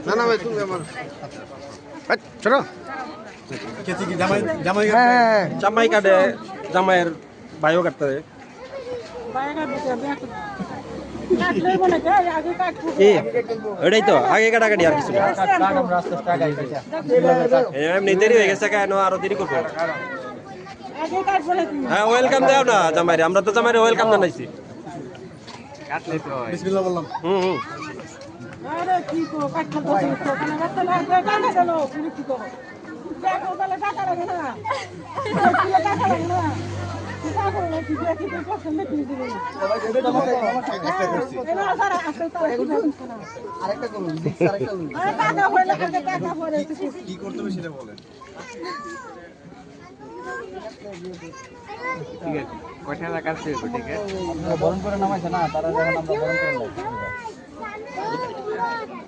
না না ভাই তুমি আমার চলো জামাই কাটে জামাইয়ের ভাইও কাটতে হবে ওটাই তো আগে কাটাকাটি আর কিছু এমনি দেরি হয়ে গেছে কেন আরো দেরি করবো হ্যাঁ ওয়েলকাম দাও না জামাইরে আমরা তো জামাইরে ওয়েলকাম জানাইছি বিসমিল্লাহ বললাম আরে কি কো কাটতে তো কানে রাখতে না টাকা দেলো পুরি কি করো দেখো বলে টাকা লাগে না কি টাকা লাগে না টাকা করে কি দেখি তো পছন্দ কি দিবে একটা করছি না স্যার আরেকটা করুন আরেকটা করুন টাকা হইলে টাকা পরে কি করতে হবে সেটা বলেন ঠিক আছে কয়টা টাকা আছে ঠিক আছে বরণ করে নামাইছে না তারা যখন আমরা বরণ করে